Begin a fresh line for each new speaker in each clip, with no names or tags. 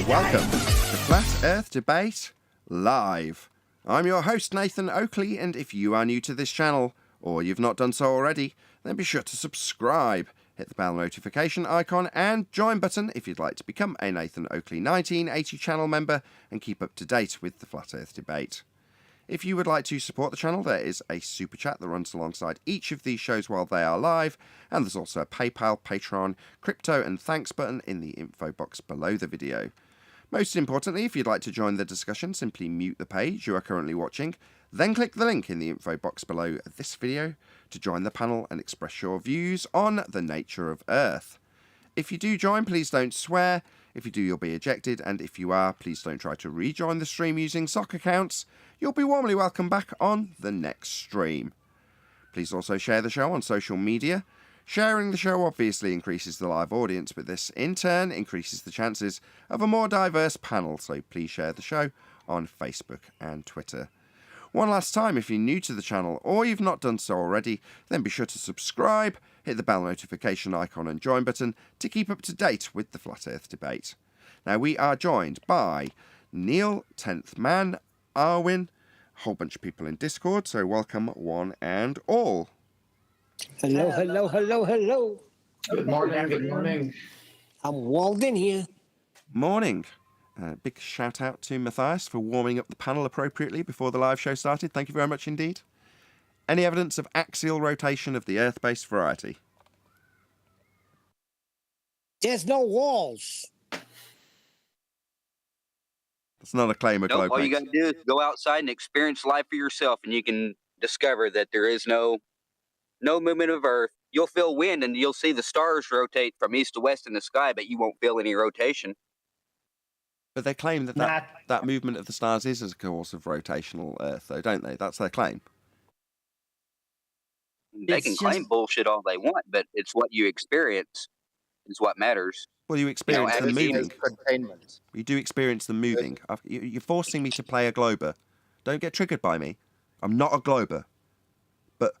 Welcome to Flat Earth Debate Live. I'm your host, Nathan Oakley, and if you are new to this channel, or you've not done so already, then be sure to subscribe, hit the bell notification icon, and join button if you'd like to become a Nathan Oakley 1980 channel member and keep up to date with the Flat Earth Debate. If you would like to support the channel, there is a super chat that runs alongside each of these shows while they are live, and there's also a PayPal, Patreon, crypto and thanks button in the info box below the video. Most importantly, if you'd like to join the discussion, simply mute the page you are currently watching, then click the link in the info box below this video to join the panel and express your views on the nature of Earth. If you do join, please don't swear. If you do, you'll be ejected, and if you are, please don't try to rejoin the stream using sock accounts. You'll be warmly welcome back on the next stream. Please also share the show on social media. Sharing the show obviously increases the live audience, but this in turn increases the chances of a more diverse panel, so please share the show on Facebook and Twitter. One last time, if you're new to the channel or you've not done so already, then be sure to subscribe, hit the bell notification icon and join button to keep up to date with the Flat Earth Debate. Now, we are joined by Neil, 10th Man, Arwin, a whole bunch of people in Discord, so welcome one and all.
Hello, hello, hello, hello.
Good morning, good morning.
I'm Walden here.
Morning. Big shout out to Matthias for warming up the panel appropriately before the live show started. Thank you very much indeed. Any evidence of axial rotation of the Earth-based variety?
There's no walls.
That's not a claim of globe.
All you got to do is go outside and experience life for yourself, and you can discover that there is no movement of Earth. You'll feel wind, and you'll see the stars rotate from east to west in the sky, but you won't feel any rotation.
But they claim that movement of the stars is as a cause of rotational Earth, though, don't they? That's their claim.
They can claim bullshit all they want, but it's what you experience is what matters.
Well, you experience them moving.
Containment.
You do experience them moving. You're forcing me to play a glober. Don't get triggered by me. I'm not a glober. But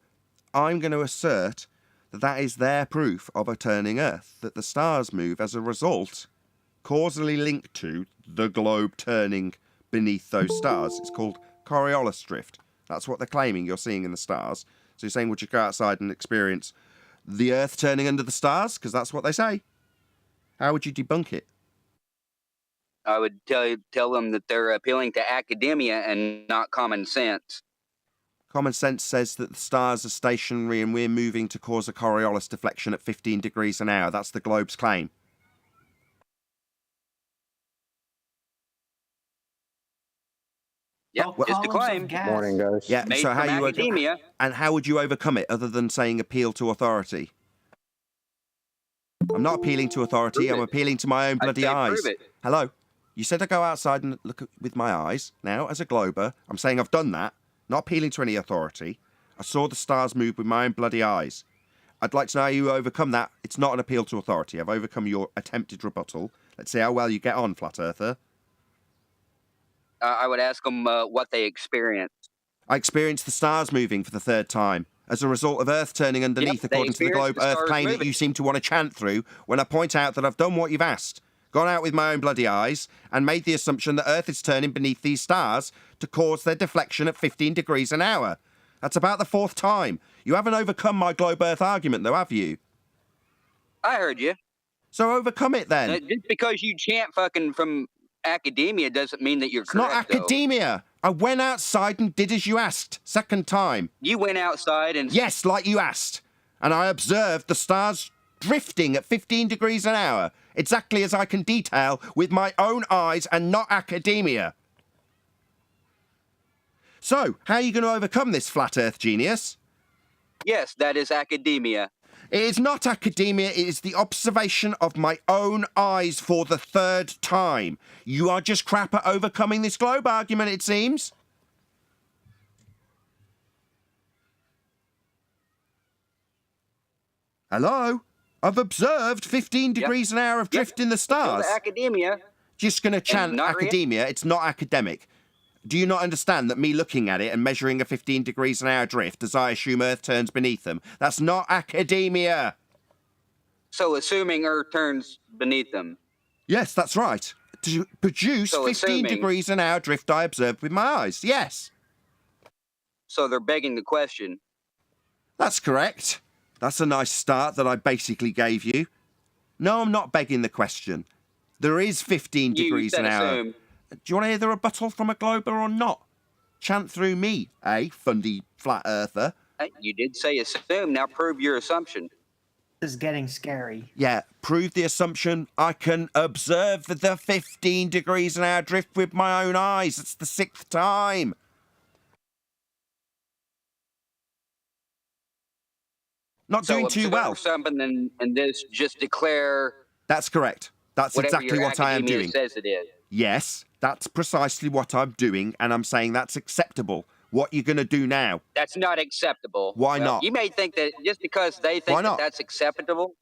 I'm going to assert that that is their proof of a turning Earth, that the stars move as a result, causally linked to the globe turning beneath those stars. It's called Coriolis drift. That's what they're claiming you're seeing in the stars. So you're saying, would you go outside and experience the Earth turning under the stars? Because that's what they say. How would you debunk it?
I would tell them that they're appealing to academia and not common sense.
Common sense says that the stars are stationary and we're moving to cause a Coriolis deflection at 15 degrees an hour. That's the globe's claim.
Yeah, it's the claim.
Morning, guys.
Yeah,
Made
so
from
how
academia.
and how would you overcome it other than saying appeal to authority? I'm not appealing to authority. I'm appealing to my own bloody eyes.
Prove it.
Hello? You said I go outside and look with my eyes. Now, as a glober, I'm saying I've done that. Not appealing to any authority. I saw the stars move with my own bloody eyes. I'd like to know how you overcome that. It's not an appeal to authority. I've overcome your attempted rebuttal. Let's see how well you get on, Flat Earther.
I would ask them what they experienced.
I experienced the stars moving for the third time as a result of Earth turning underneath, according to the Globe Earth claim that you seem to want to chant through when I point out that I've done what you've asked. Gone out with my own bloody eyes and made the assumption that Earth is turning beneath these stars to cause their deflection at 15 degrees an hour. That's about the fourth time. You haven't overcome my Globe Earth argument, though, have you?
I heard you.
So overcome it, then.
Just because you chant fucking from academia doesn't mean that you're correct.
It's not academia. I went outside and did as you asked. Second time.
You went outside and...
Yes, like you asked. And I observed the stars drifting at 15 degrees an hour, exactly as I can detail with my own eyes and not academia. So, how are you going to overcome this flat Earth genius?
Yes, that is academia.
It is not academia, it is the observation of my own eyes for the third time. You are just crap at overcoming this globe argument, it seems. Hello? I've observed 15 degrees an hour of drift in the stars.
Academia.
Just going to chant academia. It's not academic. Do you not understand that me looking at it and measuring a 15 degrees an hour drift as I assume Earth turns beneath them, that's not academia.
So assuming Earth turns beneath them.
Yes, that's right. to produce
So
15
assuming-
degrees an hour drift I observed with my eyes. Yes,
So they're begging the question.
that's correct. That's a nice start that I basically gave you. No, I'm not begging the question. There is 15
You
degrees
said
an hour.
assume.
Do you want to hear the rebuttal from a glober or not? Chant through me, fundy flat earther.
You did say assume. Now prove your assumption.
This is getting scary.
Yeah, prove the assumption I can observe the 15 degrees an hour drift with my own eyes. It's the 6th time. Not
So
doing too
observe
well.
something and this just declare
That's correct. That's
whatever
exactly
your
what I am
academia
doing.
says it is.
Yes, that's precisely what I'm doing, and I'm saying that's acceptable. What you going to do now?
That's not acceptable.
Why not?
You may think that just because they
Why
think
not?
that that's acceptable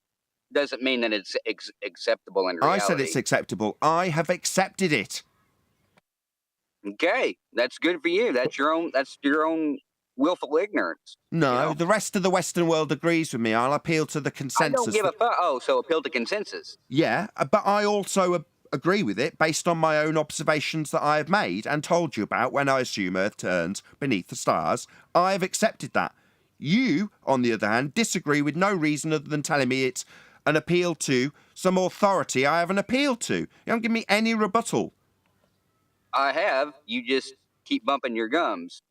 doesn't mean that it's acceptable in reality.
I said it's acceptable. I have accepted it.
Okay, that's good for you. That's your own willful ignorance.
No,
You know?
the rest of the Western world agrees with me. I'll appeal to the
I
consensus.
don't give a fuck. Oh, so appeal to consensus.
Yeah, but I also agree with it based on my own observations that I have made and told you about when I assume Earth turns beneath the stars. I have accepted that. You, on the other hand, disagree with no reason other than telling me it's an appeal to some authority I haven't appealed to. You don't give me any rebuttal.
I have. You just keep bumping your gums.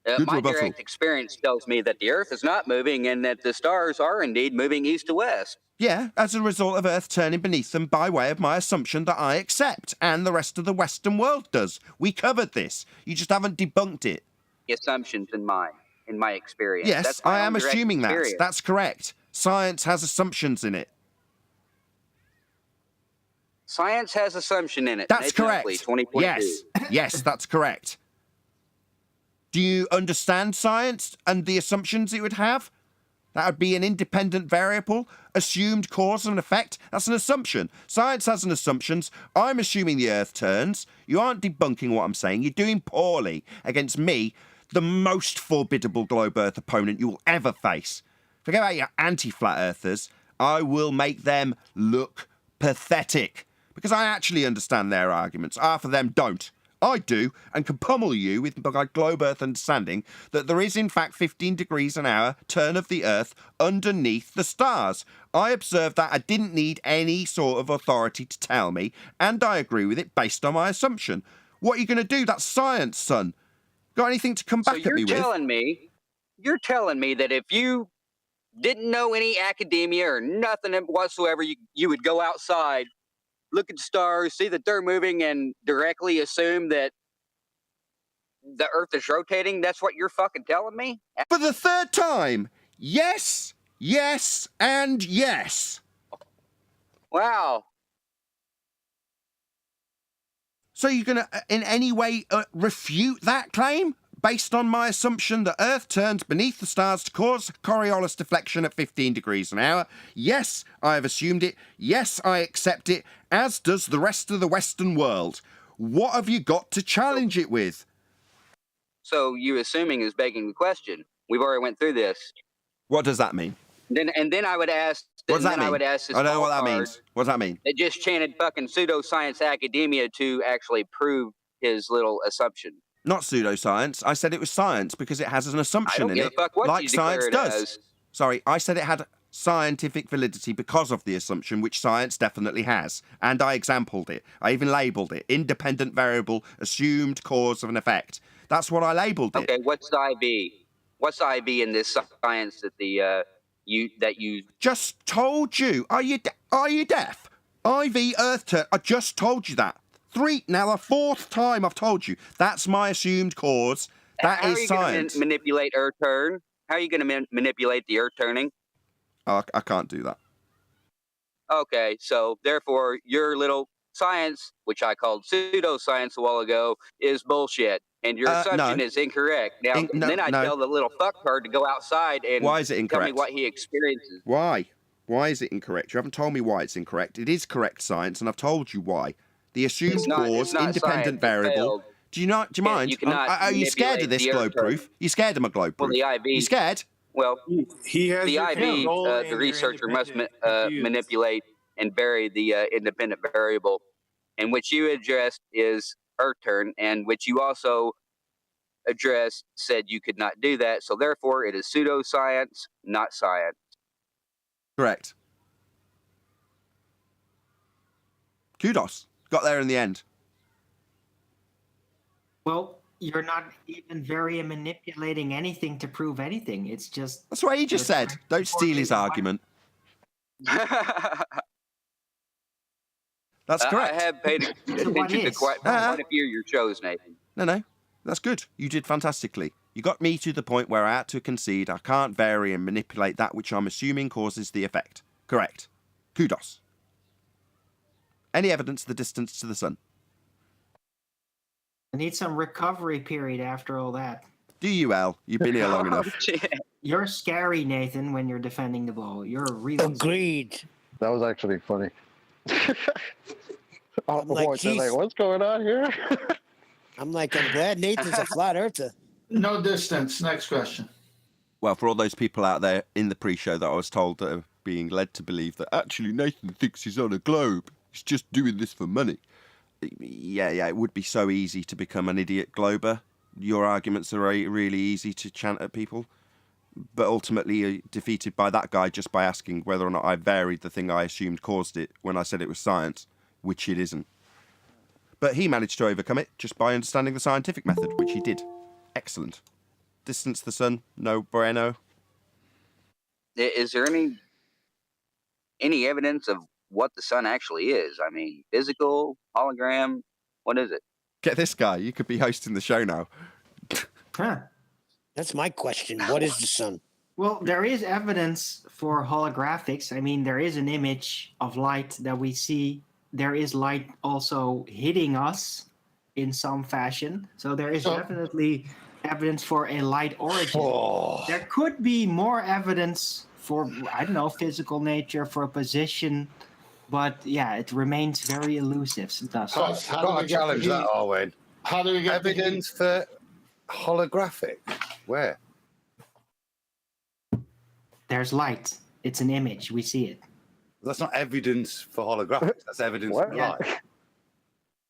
Good
My
rebuttal.
direct experience tells me that the Earth is not moving and that the stars are indeed moving east to west.
Yeah, as a result of Earth turning beneath them by way of my assumption that I accept, and the rest of the Western world does. We covered this. You just haven't debunked it.
Assumptions in my experience.
Yes,
That's my
I
own
am
direct
assuming that.
experience.
That's correct. Science has assumptions in it.
Science has assumption in it.
That's
Nathan
correct.
Oakley, 2022.
Yes, yes, that's correct. Do you understand science and the assumptions it would have? That would be an independent variable, assumed cause and effect. That's an assumption. Science has an assumptions. I'm assuming the Earth turns. You aren't debunking what I'm saying. You're doing poorly against me, the most formidable globe Earth opponent you will ever face. Forget about your anti-flat earthers. I will make them look pathetic. Because I actually understand their arguments. Half of them don't. I do, and can pummel you with my globe Earth understanding that there is in fact 15 degrees an hour turn of the Earth underneath the stars. I observed that. I didn't need any sort of authority to tell me, and I agree with it based on my assumption. What are you going to do? That's science, son. Got anything to come
So
back at me with?
you're telling me that if you didn't know any academia or nothing whatsoever, you would go outside, look at the stars, see that they're moving, and directly assume that the Earth is rotating? That's what you're fucking telling me?
For the third time, yes, yes, and yes.
Wow.
So you're going to, in any way, refute that claim? Based on my assumption that Earth turns beneath the stars to cause Coriolis deflection at 15 degrees an hour. Yes, I have assumed it. Yes, I accept it, as does the rest of the Western world. What have you got to challenge it with?
So you assuming is begging the question. We've already went through this.
What does that mean?
Then I would ask.
What does that
then
mean?
I would ask this
I don't know what that
ballard
means. What does that mean?
that just chanted fucking pseudoscience academia to actually prove his little assumption.
Not pseudoscience. I said it was science because it has an
I
assumption
don't
in
give
it,
a fuck what
like
you declare
science
it
does.
as.
Sorry, I said it had scientific validity because of the assumption, which science definitely has. And I exampled it. I even labelled it. Independent variable, assumed cause of an effect. That's what I labelled it.
Okay, what's the IV? What's the IV in this science that you
Just told you. Are you deaf? IV Earth turn. I just told you that. Now the fourth time I've told you. That's my assumed cause. That
How
is
are you
science.
going to manipulate Earth turn? How are you going to manipulate the Earth turning?
I can't do that.
Okay, so therefore your little science, which I called pseudoscience a while ago, is bullshit, and your assumption
no.
is incorrect. Now, then I tell the little fucktard to go outside and
Why is it
tell
incorrect?
me what he experiences.
Why? Why is it incorrect? You haven't told me why it's incorrect. It is correct science, and I've told you why. The assumed
It's
cause,
not
independent
science, it
variable.
failed.
Do you mind?
You cannot
Are you scared of
manipulate
this
the Earth
globe proof? You scared of my globe
Well,
proof?
the IV.
You scared?
Well,
He has
the
your
IV,
control and
the
you're
researcher must
independent. Confused.
manipulate and vary the independent variable and which you addressed is Earth turn, and which you also addressed said you could not do that. So therefore, it is pseudoscience, not science.
Correct. Kudos. Got there in the end.
Well, you're not even very manipulating anything to prove anything. It's just
That's what he just said. Don't steal his argument. That's correct.
I have paid attention to quite a few of your shows, Nathan.
No. That's good. You did fantastically. You got me to the point where I had to concede I can't vary and manipulate that which I'm assuming causes the effect. Correct. Kudos. Any evidence of the distance to the sun?
I need some recovery period after all that.
Do you, Al? You've been here long enough.
You're scary, Nathan, when you're defending the ball. You're really
Agreed.
That was actually funny. Oh,
I'm like,
boy, they're like,
geez.
what's going on here?
I'm glad Nathan's a flat earther.
No distance. Next question.
Well, for all those people out there in the pre-show that I was told that are being led to believe that actually Nathan thinks he's on a globe, he's just doing this for money. Yeah, it would be so easy to become an idiot glober. Your arguments are really easy to chant at people, but ultimately you're defeated by that guy just by asking whether or not I varied the thing I assumed caused it when I said it was science, which it isn't. But he managed to overcome it just by understanding the scientific method, which he did. Excellent. Distance to the sun, no bueno.
Is there any evidence of what the sun actually is? I mean, physical, hologram, what is it?
Get this guy, you could be hosting the show now.
Huh.
That's my question. What is the sun?
Well, there is evidence for holographics. I mean, there is an image of light that we see. There is light also hitting us in some fashion. So there is definitely evidence for a light origin.
Oh.
There could be more evidence for, I don't know, physical nature, for a position. But yeah, it remains very elusive. Thus.
How do we
challenge
get
that, Owen.
How do we get
Evidence for holographic? Where?
There's light. It's an image. We see it.
That's not evidence for holographics. That's evidence
What?
for light.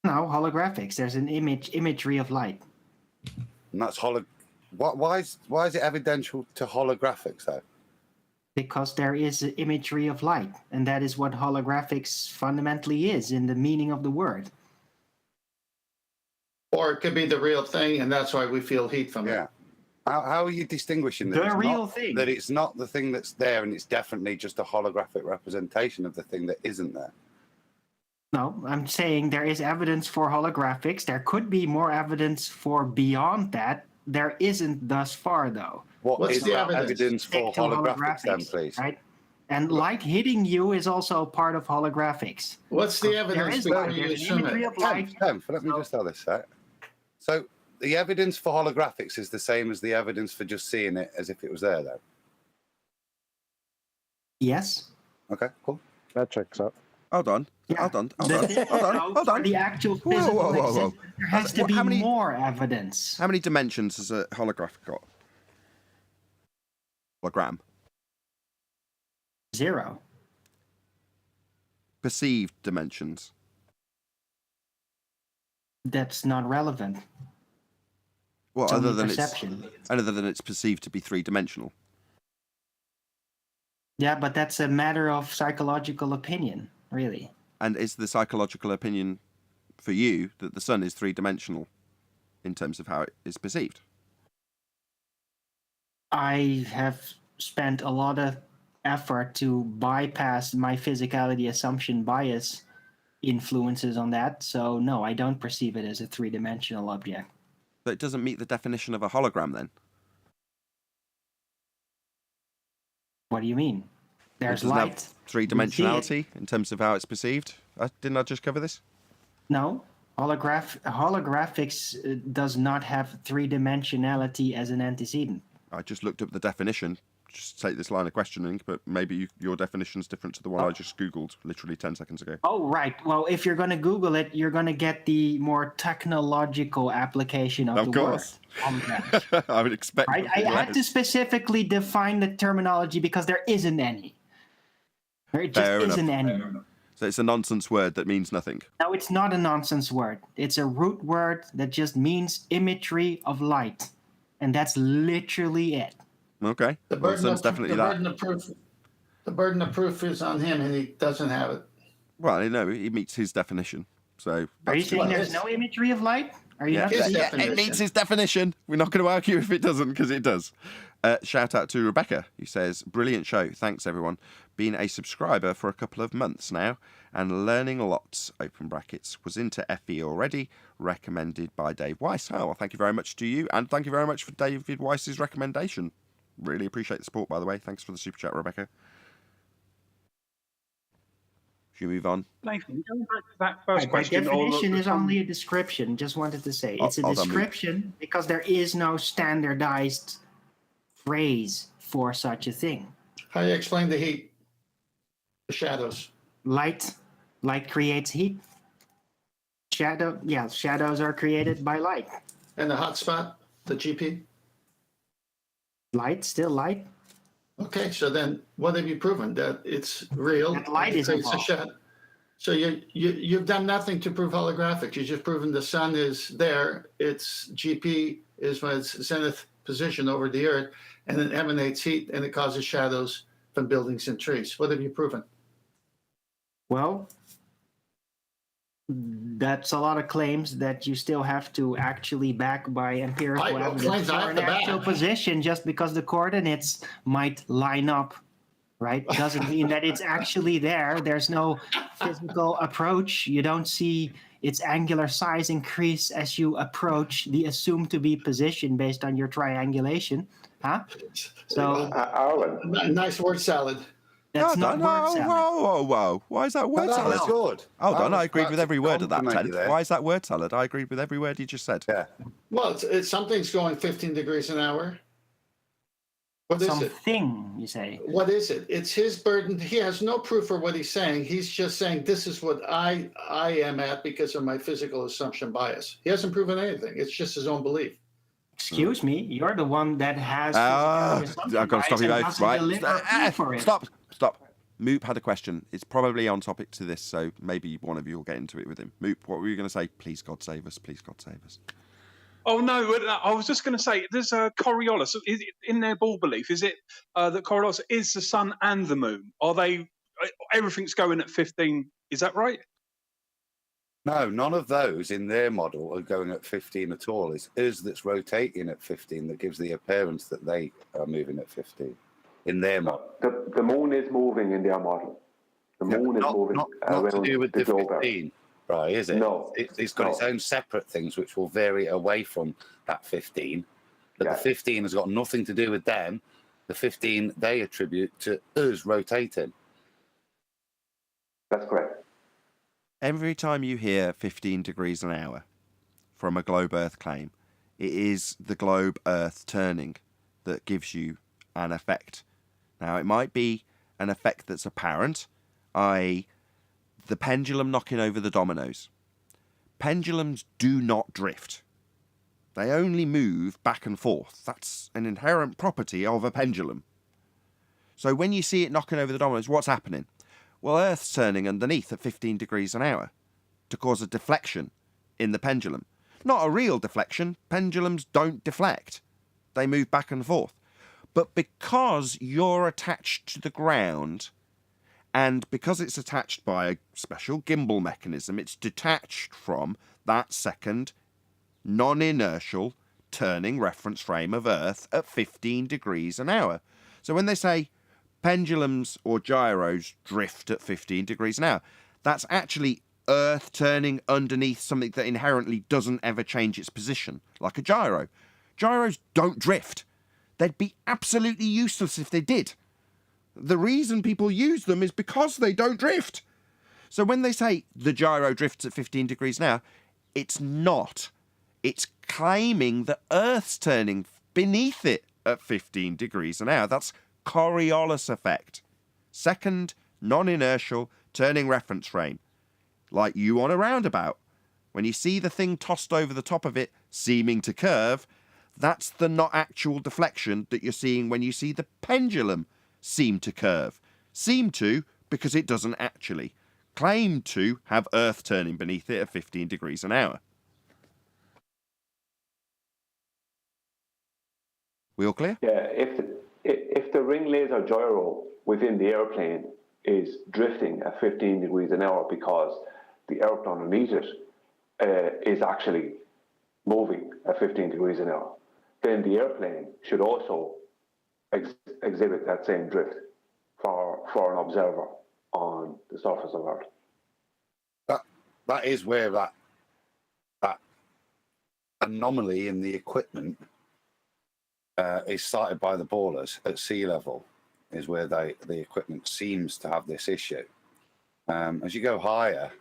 No, holographics. There's an imagery of light.
And that's Why is it evidential to holographics though?
Because there is an imagery of light, and that is what holographics fundamentally is in the meaning of the word.
Or it could be the real thing, and that's why we feel heat from it.
Yeah. How are you distinguishing that?
The
it's
real
not,
thing.
That it's not the thing that's there, and it's definitely just a holographic representation of the thing that isn't there.
No, I'm saying there is evidence for holographics. There could be more evidence for beyond that. There isn't thus far, though.
What's
Is
the
that
evidence?
for
Stick to
holographics then, please?
Right? And light hitting you is also part of holographics.
What's the
There
evidence
is
before
light.
you
There's an
assume
imagery
it?
of light.
Let me just tell this, right? So the evidence for holographics is the same as the evidence for just seeing it as if it was there, though.
Yes.
Okay, cool.
That checks out.
Hold on.
Yeah.
Hold on.
No,
Hold
for
on.
the actual
Whoa,
physical
whoa, whoa, whoa.
existence, there has to
What-
be
how many-
more evidence.
How many dimensions has a holographic got? Hologram.
0.
Perceived dimensions.
That's not relevant.
Well,
It's
other
only
than
perception.
it's perceived to be three-dimensional.
Yeah, but that's a matter of psychological opinion, really.
And is the psychological opinion for you that the sun is three-dimensional in terms of how it is perceived?
I have spent a lot of effort to bypass my physicality assumption bias influences on that. So no, I don't perceive it as a three-dimensional object.
So it doesn't meet the definition of a hologram then?
What do you mean? There's
It doesn't have
light.
three-dimensionality in terms of how it's perceived? Didn't I just cover this?
No, holographics does not have three-dimensionality as an antecedent.
I just looked up the definition. Just take this line of questioning, but maybe your definition's different to the one I just Googled literally 10 seconds ago.
Oh, right. Well, if you're going to Google it, you're going to get the more technological application of the
course.
word. Hologram.
I would expect.
Right? I
nothing
had to
less.
specifically define the terminology because there isn't any. There just
Fair enough.
isn't any.
So it's a nonsense word that means nothing.
No, it's not a nonsense word. It's a root word that just means imagery of light. And that's literally it.
Okay.
The
Well,
burden,
sun's
of,
definitely
the,
that.
burden of proof, the burden of proof is on him, and he doesn't have it.
Well, no, he meets his definition. So
Are you
that's
saying
Well,
there's
it's-
no imagery of light? Are you
yeah,
not
His
saying
yeah,
definition.
it meets his definition. We're not going to argue if it doesn't, because it does. Shout out to Rebecca, who says, brilliant show. Thanks, everyone. Been a subscriber for a couple of months now and learning lots, open brackets. Was into FE already, recommended by Dave Weiss. Oh, well, thank you very much to you. And thank you very much for David Weiss's recommendation. Really appreciate the support, by the way. Thanks for the super chat, Rebecca. Should we move on?
Nathan, going back to that first
By
question.
definition is only a description. Just wanted to say it's a
Hold on,
description because there is no standardized phrase for such a thing.
How do you explain the heat? The shadows.
Light creates heat. Shadows are created by light.
And the hot spot, the GP.
Light, still light.
Okay, so then what have you proven? That it's real?
That light
it
is
creates a
involved.
shadow. So you've done nothing to prove holographics. You've just proven the sun is there. Its GP is when its zenith position over the Earth, and it emanates heat, and it causes shadows from buildings and trees. What have you proven?
Well, that's a lot of claims that you still have to actually back by empirical
I know
evidence
claims I
for
have
an
to back.
actual position. Just because the coordinates might line up, right, doesn't mean that it's actually there. There's no physical approach. You don't see its angular size increase as you approach the assumed to be position based on your triangulation. Huh? So
Alan,
Nice word salad.
that's not word salad.
Whoa. Why is that word
That
salad?
was good.
Hold on, I
was
agreed
about
with
to
every word of that,
compliment
Ted.
you there.
Why is that word salad? I agreed with every word you just said.
Yeah.
Well, it's something's going 15 degrees an hour. What is it?
Something, you say.
What is it? It's his burden. He has no proof for what he's saying. He's just saying this is what I am at because of my physical assumption bias. He hasn't proven anything. It's just his own belief.
Excuse me, you're the one that has.
I've got to stop you both. Right.
For it.
Stop. Moop had a question. It's probably on topic to this, so maybe one of you will get into it with him. Moop, what were you going to say? Please, God save us. Please, God save us.
Oh no! I was just going to say there's a Coriolis in their ball belief. Is it that Coriolis is the sun and the moon? Are they? Everything's going at 15. Is that right?
No, none of those in their model are going at 15 at all. It's us that's rotating at 15 that gives the appearance that they are moving at 15 in their model.
The moon is moving in their model. The moon is moving.
Not to
around
do with the
globe.
15, right, is it?
No.
It's got its own separate things which will vary away from that 15. But
Yeah.
the 15 has got nothing to do with them. The 15 they attribute to us rotating.
That's correct.
Every time you hear 15 degrees an hour from a globe Earth claim, it is the globe Earth turning that gives you an effect. Now, it might be an effect that's apparent, i.e., the pendulum knocking over the dominoes. Pendulums do not drift. They only move back and forth. That's an inherent property of a pendulum. So when you see it knocking over the dominoes, what's happening? Well, Earth's turning underneath at 15 degrees an hour to cause a deflection in the pendulum. Not a real deflection. Pendulums don't deflect. They move back and forth. But because you're attached to the ground, and because it's attached by a special gimbal mechanism, it's detached from that second non-inertial turning reference frame of Earth at 15 degrees an hour. So when they say pendulums or gyros drift at 15 degrees an hour, that's actually Earth turning underneath something that inherently doesn't ever change its position, like a gyro. Gyros don't drift. They'd be absolutely useless if they did. The reason people use them is because they don't drift. So when they say the gyro drifts at 15 degrees an hour, it's not. It's claiming that Earth's turning beneath it at 15 degrees an hour. That's Coriolis effect. Second, non-inertial turning reference frame. Like you on a roundabout. When you see the thing tossed over the top of it, seeming to curve, that's the not actual deflection that you're seeing when you see the pendulum seem to curve. Seem to, because it doesn't actually. claim to have Earth turning beneath it at 15 degrees an hour. We all clear?
Yeah, if the ring laser gyro within the airplane is drifting at 15 degrees an hour because the earth underneath it is actually moving at 15 degrees an hour, then the airplane should also exhibit that same drift for an observer on the surface of Earth.
That is where that anomaly in the equipment is cited by the ballers at sea level, is where the equipment seems to have this issue. As you go higher,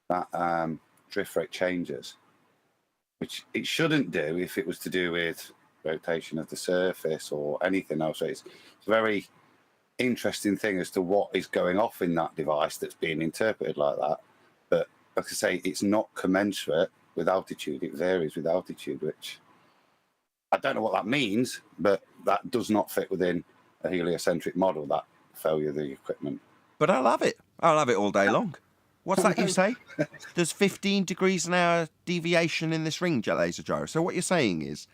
that drift rate changes, which it shouldn't do if it was to do with rotation of the surface or anything else. It's a very interesting thing as to what is going off in that device that's being interpreted like that. But like I say, it's not commensurate with altitude. It varies with altitude, which I don't know what that means, but that does not fit within a heliocentric model, that failure of the equipment.
But I love it. I love it all day long. What's that you say? There's 15 degrees an hour deviation in this ring laser gyro. So what you're saying is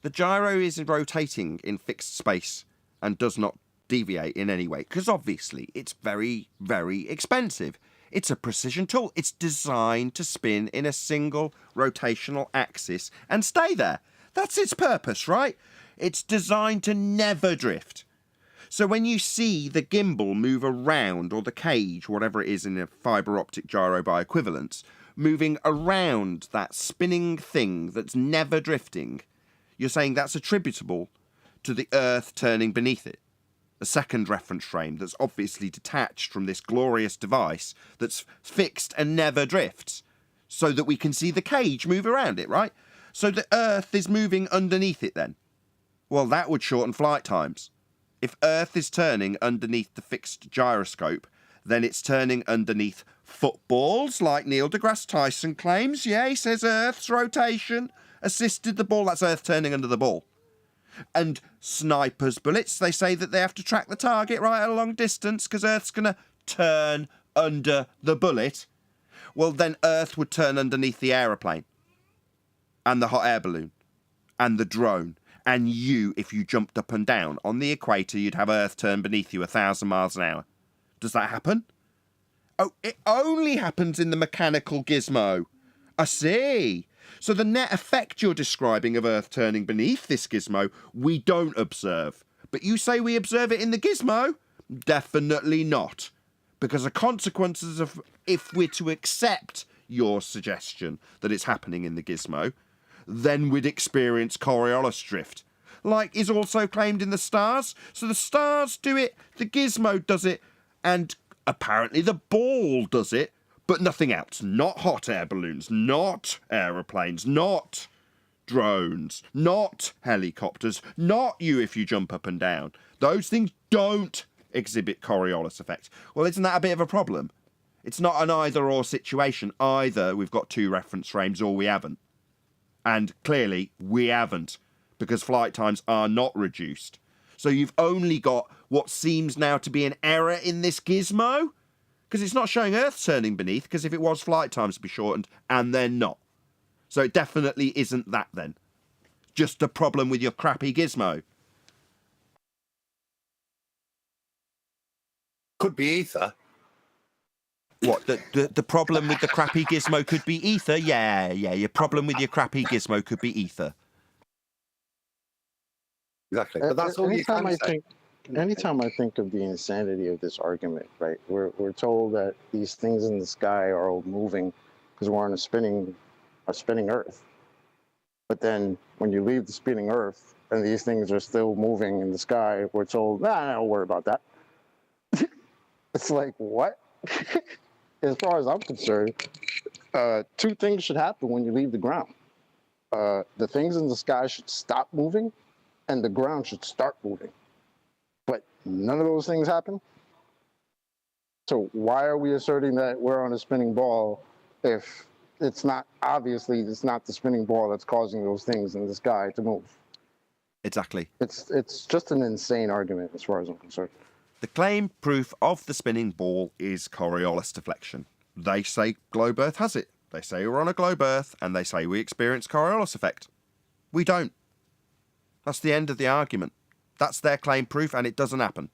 the gyro is rotating in fixed space and does not deviate in any way, because obviously it's very, very expensive. It's a precision tool. It's designed to spin in a single rotational axis and stay there. That's its purpose, right? It's designed to never drift. So when you see the gimbal move around, or the cage, whatever it is in a fibre optic gyro by equivalence, moving around that spinning thing that's never drifting, you're saying that's attributable to the Earth turning beneath it. A second reference frame that's obviously detached from this glorious device that's fixed and never drifts, so that we can see the cage move around it, right? So the Earth is moving underneath it then. Well, that would shorten flight times. If Earth is turning underneath the fixed gyroscope, then it's turning underneath footballs, like Neil deGrasse Tyson claims. Yeah, he says Earth's rotation assisted the ball. That's Earth turning under the ball. And snipers' bullets, they say that they have to track the target right at a long distance because Earth's going to turn under the bullet. Well, then Earth would turn underneath the aeroplane and the hot air balloon and the drone. And you, if you jumped up and down on the equator, you'd have Earth turn beneath you 1,000 miles an hour. Does that happen? Oh, it only happens in the mechanical gizmo. I see. So the net effect you're describing of Earth turning beneath this gizmo, we don't observe. But you say we observe it in the gizmo? Definitely not. Because the consequences of, if we're to accept your suggestion that it's happening in the gizmo, then we'd experience Coriolis drift, like is also claimed in the stars. So the stars do it, the gizmo does it, and apparently the ball does it, but nothing else. Not hot air balloons, not aeroplanes, not drones, not helicopters, not you if you jump up and down. Those things don't exhibit Coriolis effect. Well, isn't that a bit of a problem? It's not an either-or situation. Either we've got two reference frames or we haven't. And clearly, we haven't, because flight times are not reduced. So you've only got what seems now to be an error in this gizmo, because it's not showing Earth turning beneath, because if it was, flight times would be shortened, and they're not. So it definitely isn't that then. Just a problem with your crappy gizmo.
Could be ether.
What, the problem with the crappy gizmo could be ether? Yeah, your problem with your crappy gizmo could be ether.
Exactly. But that's all you can say.
Anytime I think of the insanity of this argument, right, we're told that these things in the sky are all moving because we're on a spinning Earth. But then when you leave the spinning Earth and these things are still moving in the sky, we're told, don't worry about that. It's like, what? As far as I'm concerned, two things should happen when you leave the ground. The things in the sky should stop moving, and the ground should start moving. But none of those things happen. So why are we asserting that we're on a spinning ball if it's not, obviously, it's not the spinning ball that's causing those things in the sky to move?
Exactly.
It's just an insane argument as far as I'm concerned.
The claim proof of the spinning ball is Coriolis deflection. They say globe Earth has it. They say we're on a globe Earth, and they say we experience Coriolis effect. We don't. That's the end of the argument. That's their claim proof, and it doesn't happen.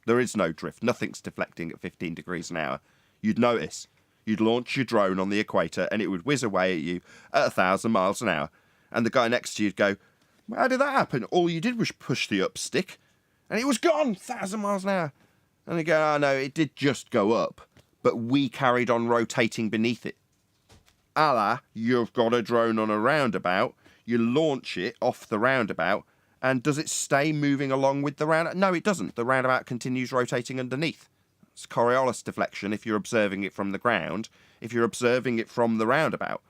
There is no drift. Nothing's deflecting at 15 degrees an hour. You'd notice. You'd launch your drone on the equator, and it would whiz away at you at 1,000 miles an hour. And the guy next to you'd go, how did that happen? All you did was push the up stick, and it was gone, 1,000 miles an hour. And they go, oh no, it did just go up, but we carried on rotating beneath it. You've got a drone on a roundabout, you launch it off the roundabout, and does it stay moving along with the roundabout? No, it doesn't. The roundabout continues rotating underneath. It's Coriolis deflection if you're observing it from the ground. If you're observing it from the roundabout,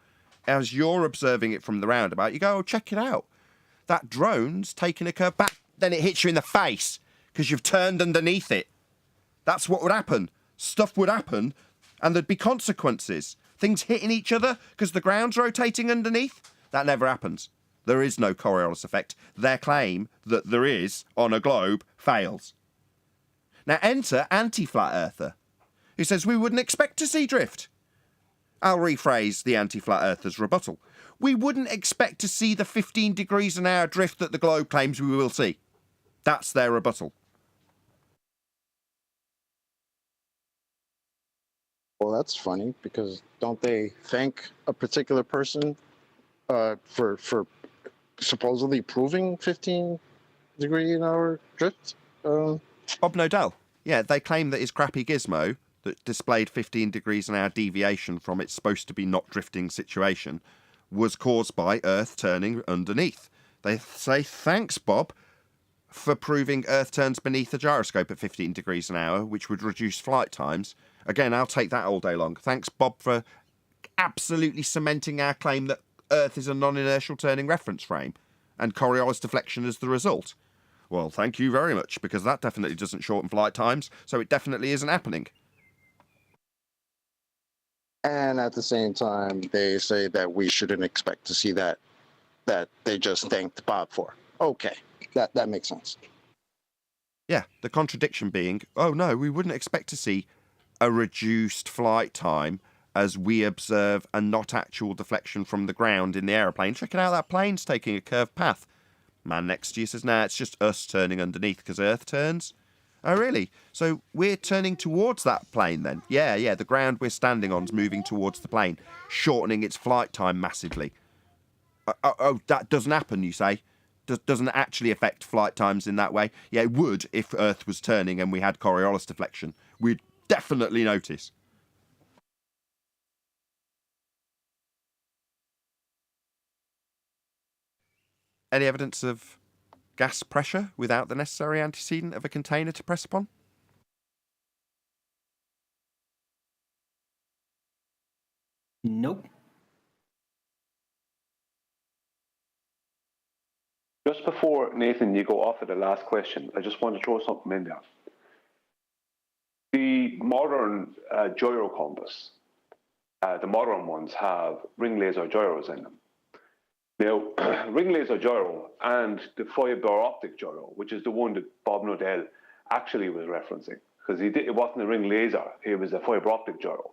as you're observing it from the roundabout, you go, oh, check it out. That drone's taking a curve back. Then it hits you in the face because you've turned underneath it. That's what would happen. Stuff would happen and there'd be consequences. Things hitting each other because the ground's rotating underneath. That never happens. There is no Coriolis effect. Their claim that there is on a globe fails. Now enter anti-flat earther, who says we wouldn't expect to see drift. I'll rephrase the anti-flat earther's rebuttal. We wouldn't expect to see the 15 degrees an hour drift that the globe claims we will see. That's their rebuttal.
Well, that's funny because don't they thank a particular person for supposedly proving 15 degree an hour drift?
Bob Nodell. Yeah, they claim that his crappy gizmo that displayed 15 degrees an hour deviation from its supposed to be not drifting situation was caused by Earth turning underneath. They say, thanks, Bob, for proving Earth turns beneath the gyroscope at 15 degrees an hour, which would reduce flight times. Again, I'll take that all day long. Thanks, Bob, for absolutely cementing our claim that Earth is a non-inertial turning reference frame and Coriolis deflection as the result. Well, thank you very much, because that definitely doesn't shorten flight times, so it definitely isn't happening.
And at the same time, they say that we shouldn't expect to see that they just thanked Bob for. Okay, that makes sense.
Yeah, the contradiction being, oh no, we wouldn't expect to see a reduced flight time as we observe a not actual deflection from the ground in the aeroplane. Check it out, that plane's taking a curved path. Man next to you says, nah, it's just us turning underneath because Earth turns. Oh, really? So we're turning towards that plane then? Yeah, the ground we're standing on is moving towards the plane, shortening its flight time massively. Oh, that doesn't happen, you say? Doesn't actually affect flight times in that way? Yeah, it would if Earth was turning and we had Coriolis deflection. We'd definitely notice. Any evidence of gas pressure without the necessary antecedent of a container to press upon?
Nope.
Just before, Nathan, you go off at the last question, I just want to throw something in there. The modern gyro compass, the modern ones have ring laser gyros in them. Now, ring laser gyro and the fiber optic gyro, which is the one that Bob Nodell actually was referencing, because it wasn't a ring laser, it was a fiber optic gyro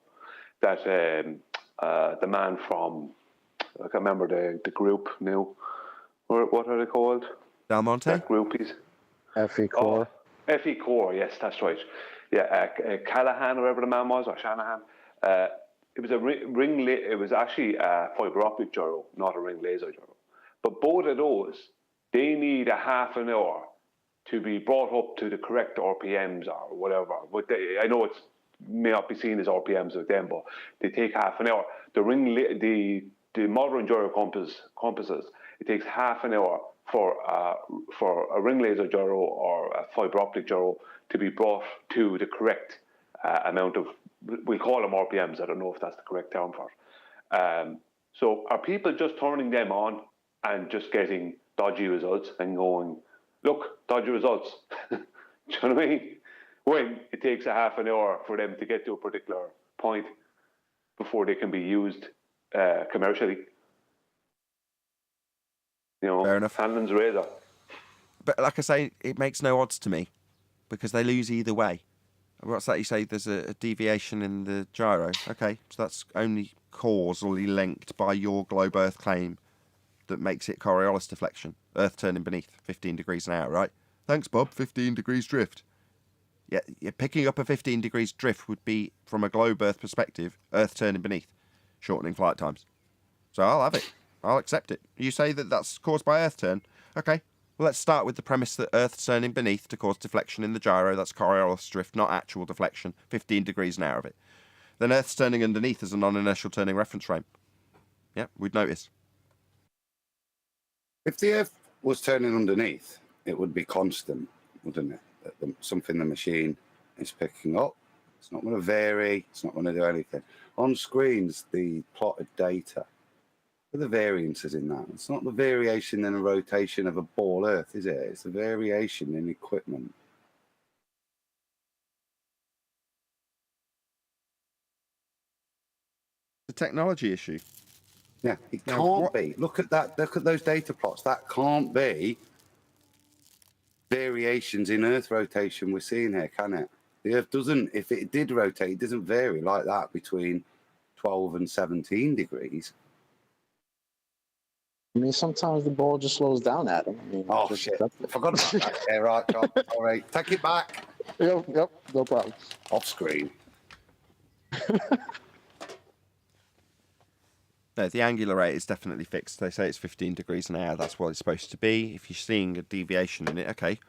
that the man from, I can't remember the group now, what are they called?
Del Monte?
That groupies.
FE Core.
Oh, FE Core, yes, that's right. Yeah, Callahan, or whatever the man was, or Shanahan. It was it was actually a fiber optic gyro, not a ring laser gyro. But both of those, they need a half an hour to be brought up to the correct RPMs or whatever. But I know it may not be seen as RPMs with them, but they take half an hour. The modern gyro compasses, it takes half an hour for a ring laser gyro or a fiber optic gyro to be brought to the correct amount of, we'll call them RPMs, I don't know if that's the correct term for it. So are people just turning them on and just getting dodgy results and going, look, dodgy results? Do you know what I mean? When it takes a half an hour for them to get to a particular point before they can be used commercially. You know,
fair enough.
Hanlon's razor.
But like I say, it makes no odds to me. because they lose either way. What's that? You say there's a deviation in the gyro. Okay, so that's only causally linked by your globe Earth claim that makes it Coriolis deflection. Earth turning beneath 15 degrees an hour, right? Thanks, Bob. 15 degrees drift. Yeah, picking up a 15 degrees drift would be, from a globe Earth perspective, Earth turning beneath, shortening flight times. So I'll have it. I'll accept it. You say that that's caused by Earth turn. Okay. Well, let's start with the premise that Earth's turning beneath to cause deflection in the gyro. That's Coriolis drift, not actual deflection. 15 degrees an hour of it. Then Earth's turning underneath as a non-inertial turning reference frame. Yeah, we'd notice.
If the Earth was turning underneath, it would be constant, wouldn't it? Something the machine is picking up. It's not going to vary. It's not going to do anything. On screens, the plotted data, the variances in that. It's not the variation in the rotation of a ball Earth, is it? It's the variation in equipment.
The technology issue.
Yeah, it
Now,
can't be. Look at that. Look at those data plots. That can't be variations in Earth rotation we're seeing here, can it? The Earth doesn't, if it did rotate, it doesn't vary like that between 12 and 17 degrees.
I mean, sometimes the ball just slows down at him. I mean,
Oh,
just
shit.
accept it.
Forgot about that. Yeah, right, John. All right. Take it back.
Yep, no problem.
Off screen.
No, the angular rate is definitely fixed. They say it's 15 degrees an hour. That's what it's supposed to be. If you're seeing a deviation in it, okay.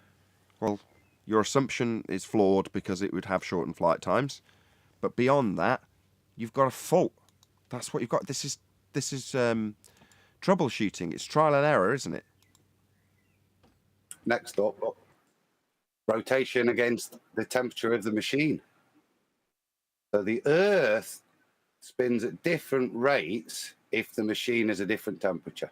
Well, your assumption is flawed because it would have shortened flight times. But beyond that, you've got a fault. That's what you've got. This is troubleshooting. It's trial and error, isn't it?
Next up, look. Rotation against the temperature of the machine. So the Earth spins at different rates if the machine is a different temperature.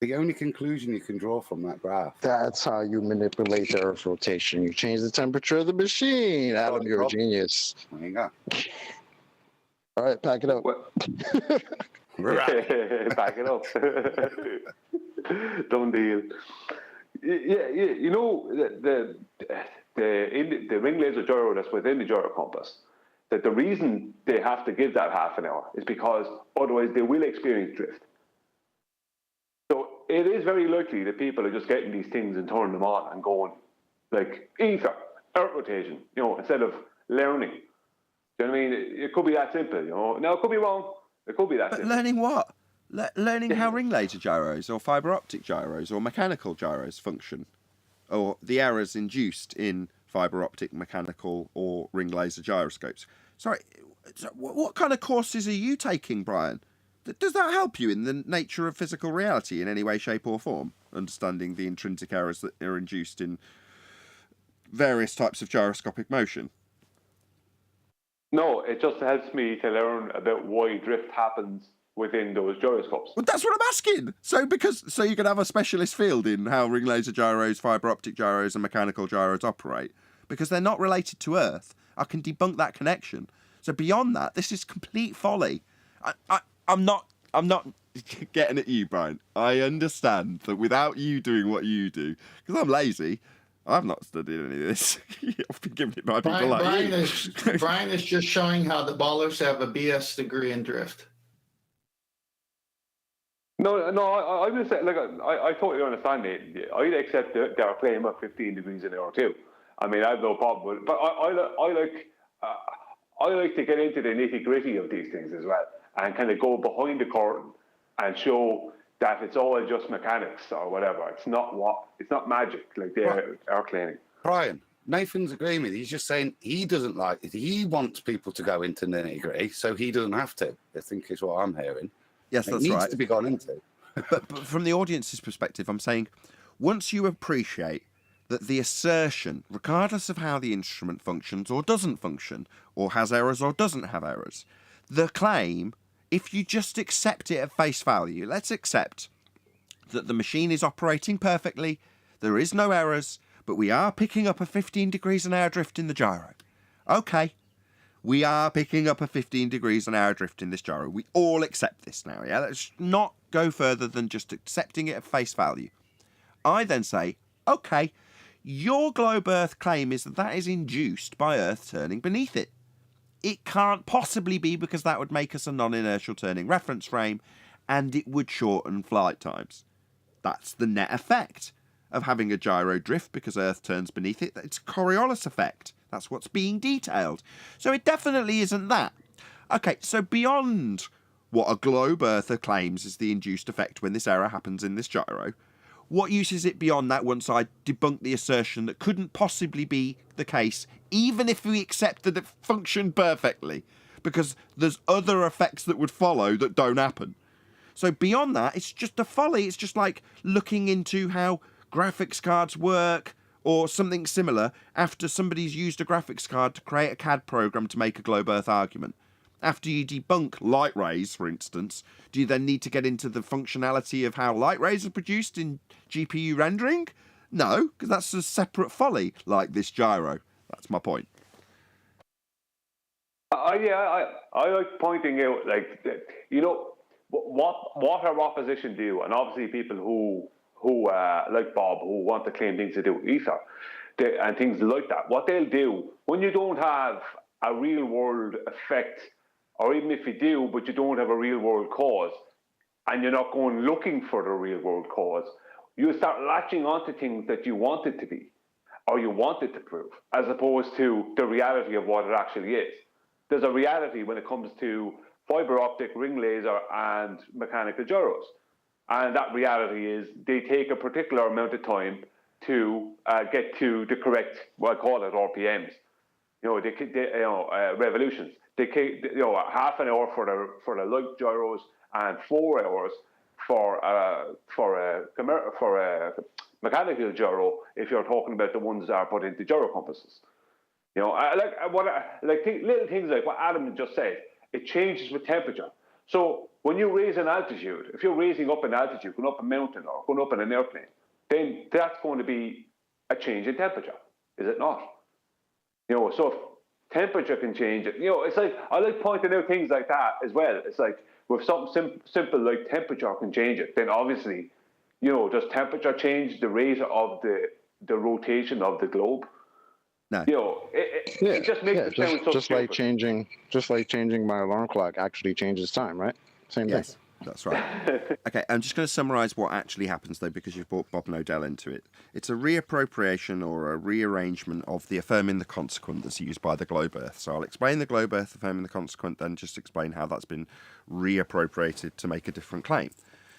The only conclusion you can draw from that graph.
That's how you manipulate the Earth's rotation. You change the temperature of the machine. Adam, you're a genius.
There you go.
All right, pack it up.
Back it up. Done deal. Yeah, you know the ring laser gyro that's within the gyro compass. That the reason they have to give that half an hour is because otherwise they will experience drift. So it is very likely that people are just getting these things and turning them on and going like ether, Earth rotation, you know, instead of learning. Do you know what I mean? It could be that simple, you know. Now it could be wrong. It could be that
But
simple.
learning what? Learning how ring laser gyros or fibre optic gyros or mechanical gyros function, or the errors induced in fibre optic, mechanical, or ring laser gyroscopes. Sorry, what kind of courses are you taking, Brian? Does that help you in the nature of physical reality in any way, shape, or form? Understanding the intrinsic errors that are induced in various types of gyroscopic motion?
No, it just helps me to learn about why drift happens within those gyroscopes.
Well, that's what I'm asking. So you can have a specialist field in how ring laser gyros, fibre optic gyros, and mechanical gyros operate, because they're not related to Earth. I can debunk that connection. So beyond that, this is complete folly. I'm not getting at you, Brian. I understand that without you doing what you do, because I'm lazy, I've not studied any of this. I've been given it by people like you.
Brian is just showing how the ballers have a BS degree in drift.
No, I would say, like, I totally understand it. I'd accept that they're playing at 15 degrees an hour too. I mean, I have no problem with it. But I like to get into the nitty gritty of these things as well, and kind of go behind the curtain and show that it's all just mechanics or whatever. It's not magic like they are claiming.
Brian, Nathan's agreeing with you. He's just saying he doesn't like it. He wants people to go into nitty gritty, so he doesn't have to. I think is what I'm hearing.
Yes,
It
that's
needs
right.
to be gone into.
But from the audience's perspective, I'm saying, once you appreciate that the assertion, regardless of how the instrument functions or doesn't function, or has errors or doesn't have errors, the claim, if you just accept it at face value, let's accept that the machine is operating perfectly, there is no errors, but we are picking up a 15 degrees an hour drift in the gyro. Okay, we are picking up a 15 degrees an hour drift in this gyro. We all accept this now, yeah? Let's not go further than just accepting it at face value. I then say, okay, Your globe Earth claim is that that is induced by Earth turning beneath it. It can't possibly be, because that would make us a non-inertial turning reference frame, and it would shorten flight times. That's the net effect of having a gyro drift because Earth turns beneath it. It's a Coriolis effect. That's what's being detailed. So it definitely isn't that. Okay, so beyond what a globe Earther claims is the induced effect when this error happens in this gyro, what use is it beyond that once I debunk the assertion that couldn't possibly be the case, even if we accept that it functioned perfectly? Because there's other effects that would follow that don't happen. So beyond that, it's just a folly. It's just like looking into how graphics cards work or something similar after somebody's used a graphics card to create a CAD program to make a globe Earth argument. After you debunk light rays, for instance, do you then need to get into the functionality of how light rays are produced in GPU rendering? No, because that's a separate folly, like this gyro. That's my point.
I like pointing out, like, you know, what our opposition do, and obviously people who like Bob, who want to claim things to do with ether and things like that. What they'll do when you don't have a real world effect, or even if you do, but you don't have a real world cause, and you're not going looking for the real world cause, you start latching onto things that you want it to be, or you want it to prove, as opposed to the reality of what it actually is. There's a reality when it comes to fiber optic, ring laser, and mechanical gyros. And that reality is they take a particular amount of time to get to the correct, what I call it, RPMs. You know, revolutions. They take, you know, half an hour for the light gyros and 4 hours for a mechanical gyro, if you're talking about the ones that are put into gyro compasses. You know, little things like what Adam just said. It changes with temperature. So when you raise an altitude, if you're raising up an altitude, going up a mountain or going up in an airplane, then that's going to be a change in temperature, is it not? You know, so if temperature can change it, you know, it's like, I like pointing out things like that as well. It's like, with something simple like temperature can change it, then obviously, you know, does temperature change the rate of the rotation of the globe?
No.
You know, it just makes it sound so
just
stupid.
like changing my alarm clock actually changes time, right? Same
Yes,
thing.
that's right. Okay, I'm just going to summarise what actually happens, though, because you've brought Bob Nodell into it. It's a reappropriation or a rearrangement of the affirming the consequent that's used by the globe Earth. So I'll explain the globe Earth affirming the consequent, then just explain how that's been reappropriated to make a different claim.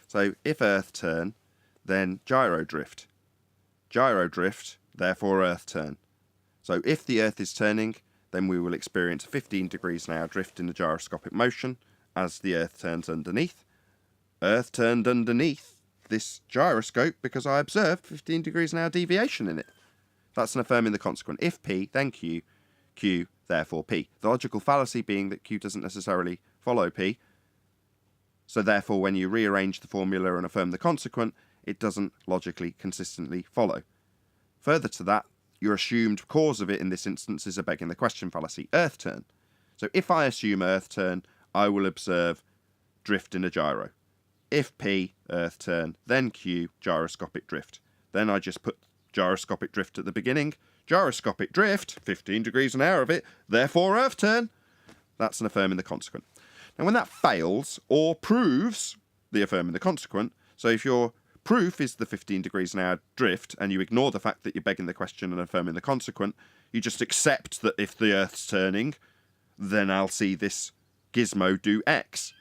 So if Earth turn, then gyro drift. Gyro drift, therefore Earth turn. So if the Earth is turning, then we will experience a 15 degrees an hour drift in the gyroscopic motion as the Earth turns underneath. Earth turned underneath this gyroscope because I observed 15 degrees an hour deviation in it. That's an affirming the consequent. If P, then Q, Q, therefore P. The logical fallacy being that Q doesn't necessarily follow P. So therefore, when you rearrange the formula and affirm the consequent, it doesn't logically consistently follow. Further to that, your assumed cause of it in this instance is a begging the question fallacy, Earth turn. So if I assume Earth turn, I will observe drift in a gyro. If P, Earth turn, then Q, gyroscopic drift. Then I just put gyroscopic drift at the beginning. Gyroscopic drift, 15 degrees an hour of it, therefore Earth turn. That's an affirming the consequent. Now when that fails or proves the affirming the consequent, so if your proof is the 15 degrees an hour drift, and you ignore the fact that you're begging the question and affirming the consequent, you just accept that if the Earth's turning, then I'll see this gizmo do X.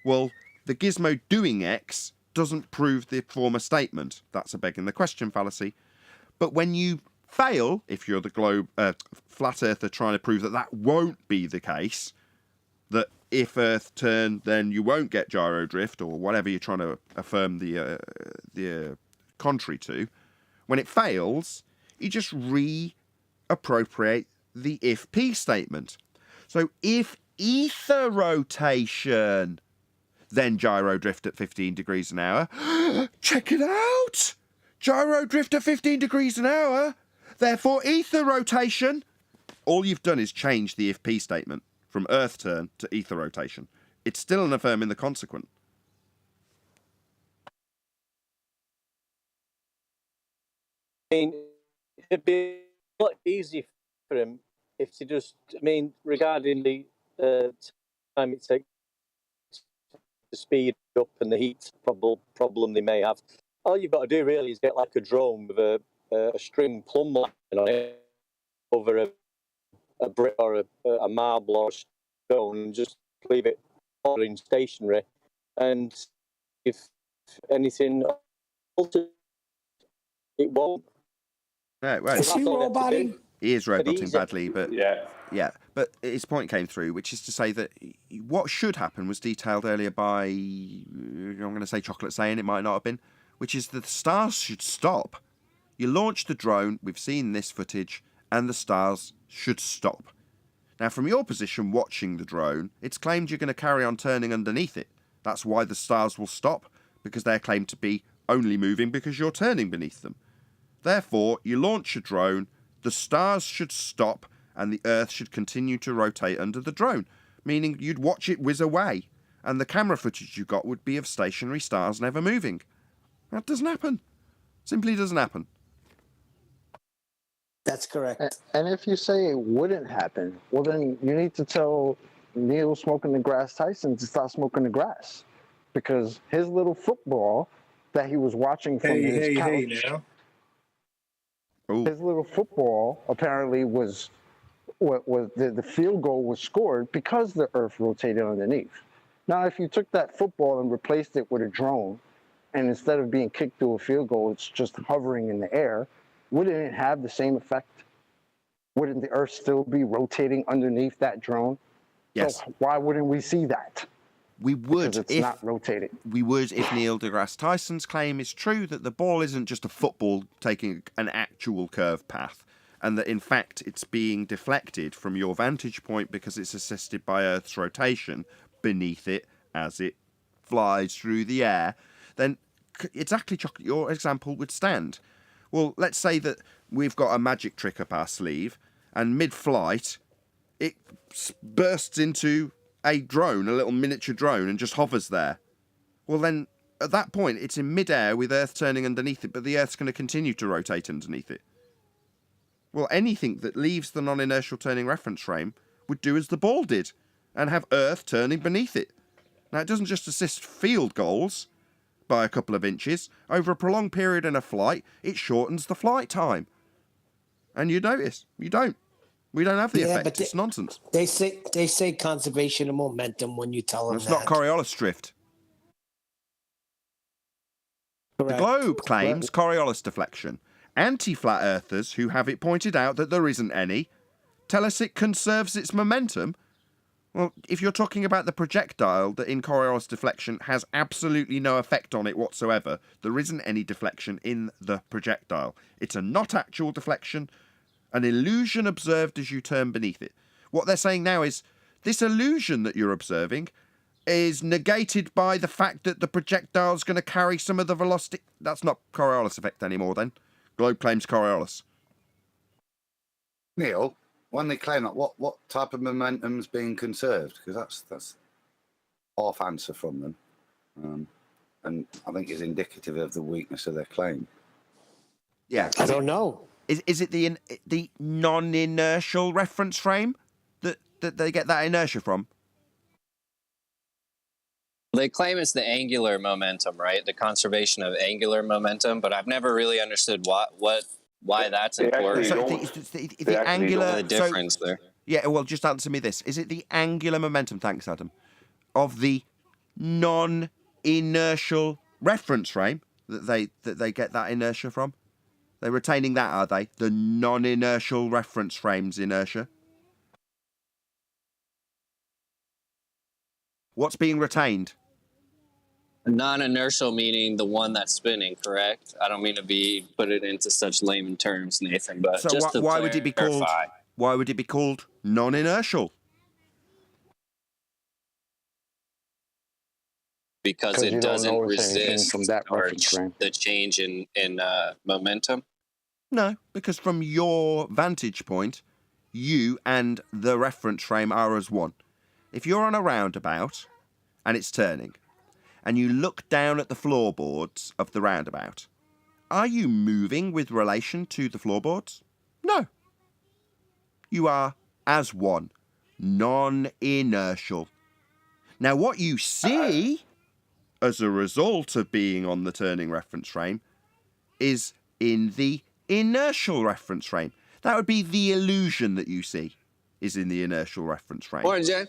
Well, the gizmo doing X doesn't prove the former statement. That's a begging the question fallacy. But when you fail, if you're the flat earther trying to prove that that won't be the case, that if Earth turn, then you won't get gyro drift or whatever you're trying to affirm the contrary to. When it fails, you just reappropriate the if P statement. So if ether rotation, then gyro drift at 15 degrees an hour. Check it out! Gyro drift at 15 degrees an hour. Therefore, ether rotation. All you've done is change the if P statement from Earth turn to ether rotation. It's still an affirming the consequent.
I mean, it'd be a lot easier for him if he just, I mean, regarding the time it takes to speed up and the heat problem they may have, all you've got to do really is get like a drone with a string plumb line on it over a brick or a marble or a stone and just leave it in stationary. And if anything alters, it won't.
No, it won't.
Is he roboting?
He is roboting badly, but
Yeah.
But his point came through, which is to say that what should happen was detailed earlier by, I'm going to say Chocolate saying, it might not have been, which is that the stars should stop. You launch the drone, we've seen this footage, and the stars should stop. Now, from your position watching the drone, it's claimed you're going to carry on turning underneath it. That's why the stars will stop, because they're claimed to be only moving because you're turning beneath them. Therefore, you launch a drone, the stars should stop, and the Earth should continue to rotate under the drone, meaning you'd watch it whiz away, and the camera footage you got would be of stationary stars never moving. That doesn't happen. Simply doesn't happen.
That's correct.
And if you say it wouldn't happen, well, then you need to tell Neil smoking the grass Tyson to stop smoking the grass, because his little football that he was watching from his couch, his little football apparently was the field goal was scored because the Earth rotated underneath. Now, if you took that football and replaced it with a drone, and instead of being kicked through a field goal, it's just hovering in the air, wouldn't it have the same effect? Wouldn't the Earth still be rotating underneath that drone?
Yes.
So why wouldn't we see that?
We would
Because it's
if
not rotating.
we would if Neil deGrasse Tyson's claim is true, that the ball isn't just a football taking an actual curved path, and that in fact it's being deflected from your vantage point because it's assisted by Earth's rotation beneath it as it flies through the air. Then exactly, Chocolate, your example would stand. Well, let's say that we've got a magic trick up our sleeve, and mid-flight, it bursts into a drone, a little miniature drone, and just hovers there. Well, then, at that point, it's in mid-air with Earth turning underneath it, but the Earth's going to continue to rotate underneath it. Well, anything that leaves the non-inertial turning reference frame would do as the ball did, and have Earth turning beneath it. Now, it doesn't just assist field goals by a couple of inches. Over a prolonged period in a flight, it shortens the flight time. And you notice, you don't. We don't have the effect. It's nonsense.
They say conservation of momentum when you tell them
It's not Coriolis drift.
Correct.
The globe claims Coriolis deflection. Anti-flat earthers, who have it pointed out that there isn't any, tell us it conserves its momentum. Well, if you're talking about the projectile that in Coriolis deflection has absolutely no effect on it whatsoever, there isn't any deflection in the projectile. It's a not actual deflection, an illusion observed as you turn beneath it. What they're saying now is, this illusion that you're observing is negated by the fact that the projectile's going to carry some of the velocity. That's not Coriolis effect anymore, then. Globe claims Coriolis.
Neil, when they claim that, what type of momentum's being conserved? Because that's half answer from them, and I think is indicative of the weakness of their claim.
Yeah,
I don't know.
Is it the non-inertial reference frame that they get that inertia from?
They claim it's the angular momentum, right? The conservation of angular momentum, but I've never really understood why that's important.
So the angular
the difference there.
Yeah, well, just answer me this: is it the angular momentum? Thanks, Adam. Of the non-inertial reference frame that they get that inertia from? They're retaining that, are they? The non-inertial reference frame's inertia. What's being retained?
Non-inertial meaning the one that's spinning, correct? I don't mean to put it into such layman terms, Nathan, but
So
just to
why would it be called?
clarify.
Why would it be called non-inertial?
Because
you
it
don't
doesn't
notice anything
resist
from that
or
reference frame.
the change in momentum.
No, because from your vantage point, you and the reference frame are as one. If you're on a roundabout and it's turning, and you look down at the floorboards of the roundabout, are you moving with relation to the floorboards? No. You are as one, non-inertial. Now, what you see as a result of being on the turning reference frame is in the inertial reference frame. That would be the illusion that you see is in the inertial reference frame.
Morning, Jen.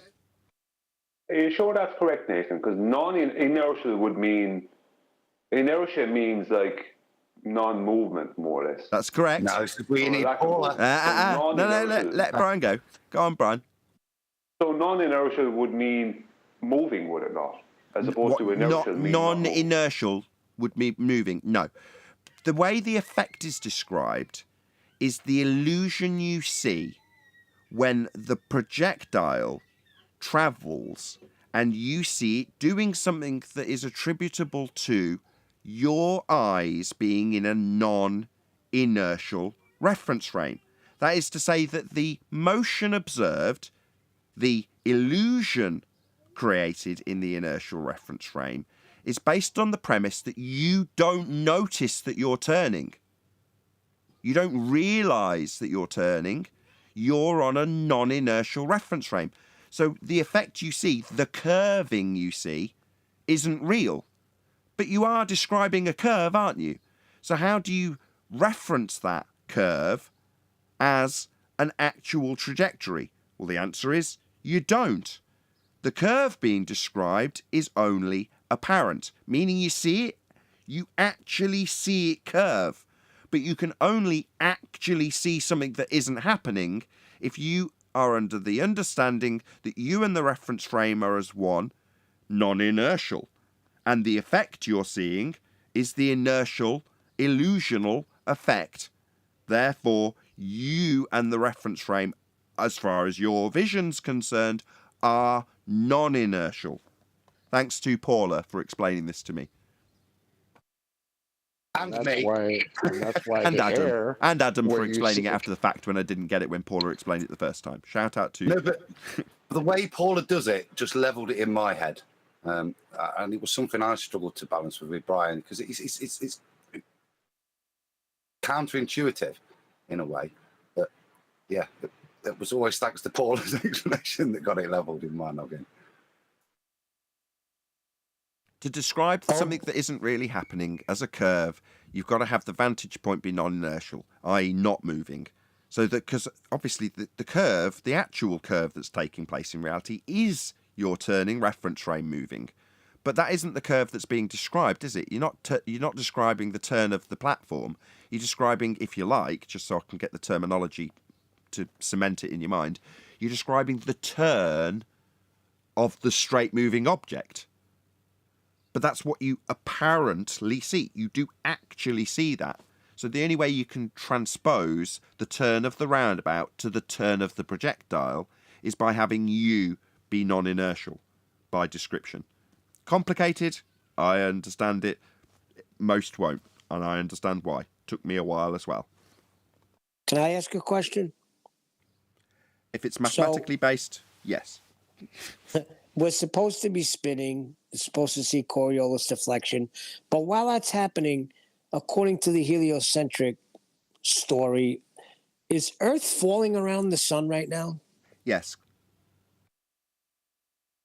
Are you sure that's correct, Nathan? Because non-inertial would mean, inertia means like non-movement, more or less.
That's correct.
No, we need
lack of
Paula.
movement.
No, let Brian go. Go on, Brian.
So non-inertial would mean moving, would it not? As opposed to inertial meaning
non-inertial would mean moving. No. The way the effect is described is the illusion you see when the projectile travels and you see it doing something that is attributable to your eyes being in a non-inertial reference frame. That is to say that the motion observed, the illusion created in the inertial reference frame, is based on the premise that you don't notice that you're turning. You don't realise that you're turning. You're on a non-inertial reference frame. So the effect you see, the curving you see, isn't real. But you are describing a curve, aren't you? So how do you reference that curve as an actual trajectory? Well, the answer is you don't. The curve being described is only apparent, meaning you see it, you actually see it curve. But you can only actually see something that isn't happening if you are under the understanding that you and the reference frame are as one, non-inertial. And the effect you're seeing is the inertial, illusional effect. Therefore, you and the reference frame, as far as your vision's concerned, are non-inertial. Thanks to Paula for explaining this to me.
And
that's
me.
why
And
the
Adam.
air,
And Adam
where
for
you
explaining
see
it after the fact when I didn't get it when Paula explained it the first time. Shout out to
No, but the way Paula does it just levelled it in my head. And it was something I struggled to balance with Brian, because it's counterintuitive in a way. But yeah, it was always thanks to Paula's explanation that got it levelled in my noggin.
To describe something that isn't really happening as a curve, you've got to have the vantage point be non-inertial, i.e. not moving. So that, because obviously the curve, the actual curve that's taking place in reality is your turning reference frame moving. But that isn't the curve that's being described, is it? You're not describing the turn of the platform. You're describing, if you like, just so I can get the terminology to cement it in your mind, you're describing the turn of the straight moving object. But that's what you apparently see. You do actually see that. So the only way you can transpose the turn of the roundabout to the turn of the projectile is by having you be non-inertial by description. Complicated, I understand it. Most won't, and I understand why. Took me a while as well.
Can I ask a question?
If it's mathematically based, yes.
We're supposed to be spinning. It's supposed to see Coriolis deflection. But while that's happening, according to the heliocentric story, is Earth falling around the sun right now?
Yes.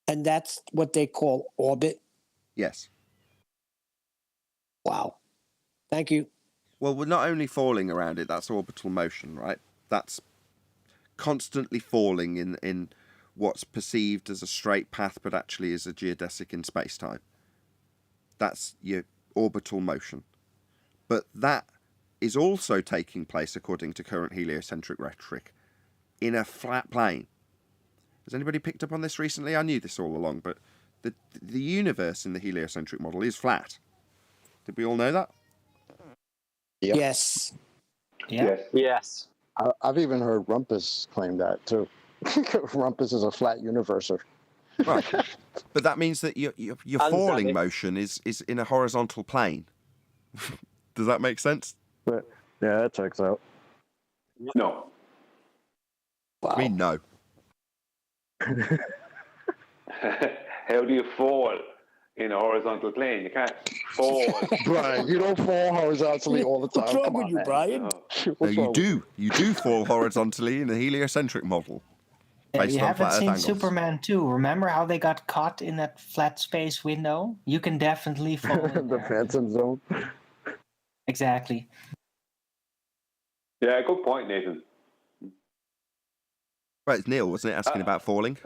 And that's what they call orbit?
Yes.
Wow. Thank you.
Well, we're not only falling around it, that's orbital motion, right? That's constantly falling in what's perceived as a straight path, but actually is a geodesic in space-time. That's your orbital motion. But that is also taking place, according to current heliocentric rhetoric, in a flat plane. Has anybody picked up on this recently? I knew this all along, but the universe in the heliocentric model is flat. Did we all know that?
Yep.
Yes.
Yeah.
Yes.
I've even heard Rumpus claim that too. Rumpus is a flat universer.
Right. But that means that your
And
falling
Danny.
motion is in a horizontal plane. Does that make sense?
But yeah, that checks out.
No.
Wow.
I mean, no.
How do you fall in a horizontal plane. You can't fall.
Brian, you don't fall horizontally all the time.
What's wrong
Come
with
on,
you,
man.
Brian?
No.
No,
What's
you
wrong with
do. You do fall horizontally in the heliocentric model.
Yeah,
Based
you
on
haven't
flat Earth
seen
angles.
Superman 2. Remember how they got caught in that flat space window? You can definitely fall in
the
there.
phantom zone?
Exactly.
Yeah, good point, Nathan.
Right, it's Neil, wasn't it, asking about falling?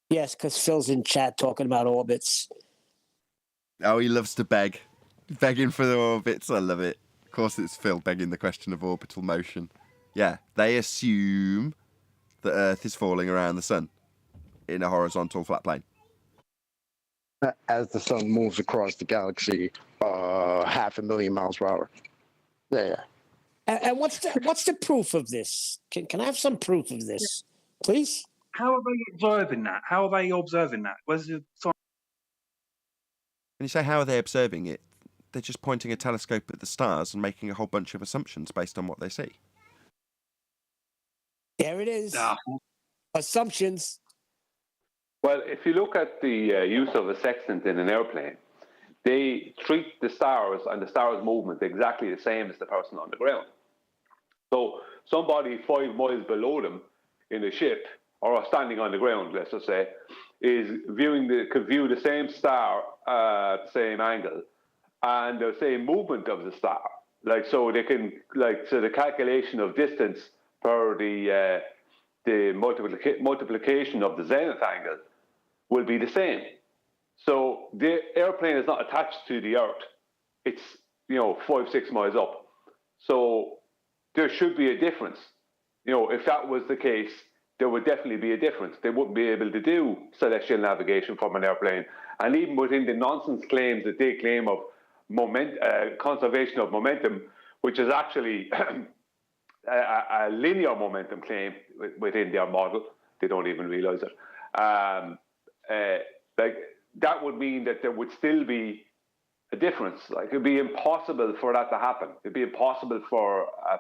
Yes, because Phil's in chat talking about orbits.
Oh, he loves to beg. Begging for the orbits. I love it. Of course, it's Phil begging the question of orbital motion. Yeah, they assume that Earth is falling around the sun in a horizontal flat plane.
As the sun moves across the galaxy, 500,000 miles per hour. Yeah.
And what's the proof of this? Can I have some proof of this, please?
How are they observing that? How are they observing that? Where's the science?
When you say how are they observing it, they're just pointing a telescope at the stars and making a whole bunch of assumptions based on what they see.
There it is.
Ah,
Assumptions.
Well, if you look at the use of a sextant in an airplane, they treat the stars and the stars' movement exactly the same as the person on the ground. So somebody 5 miles below them in a ship, or standing on the ground, let's just say, could view the same star at the same angle and the same movement of the star. So they can, so the calculation of distance per the multiplication of the zenith angle will be the same. So the airplane is not attached to the Earth. It's 5-6 miles up. So there should be a difference. If that was the case, there would definitely be a difference. They wouldn't be able to do celestial navigation from an airplane. And even within the nonsense claims that they claim of conservation of momentum, which is actually a linear momentum claim within their model, they don't even realize it. That would mean that there would still be a difference. It'd be impossible for that to happen. It'd be impossible for a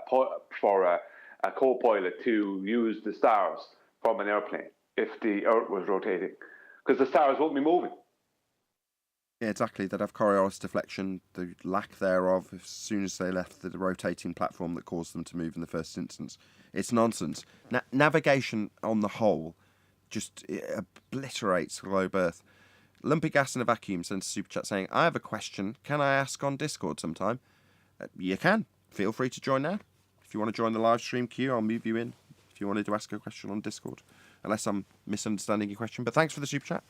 co-pilot to use the stars from an airplane if the Earth was rotating, because the stars won't be moving.
Yeah, exactly. They'd have Coriolis deflection, the lack thereof, as soon as they left the rotating platform that caused them to move in the first instance. It's nonsense. Navigation on the whole just obliterates globe Earth. Lumpy Gas in a Vacuum sends a super chat saying, I have a question. Can I ask on Discord sometime? You can. Feel free to join now. If you want to join the live stream queue, I'll move you in if you wanted to ask a question on Discord. Unless I'm misunderstanding your question. But thanks for the super chat.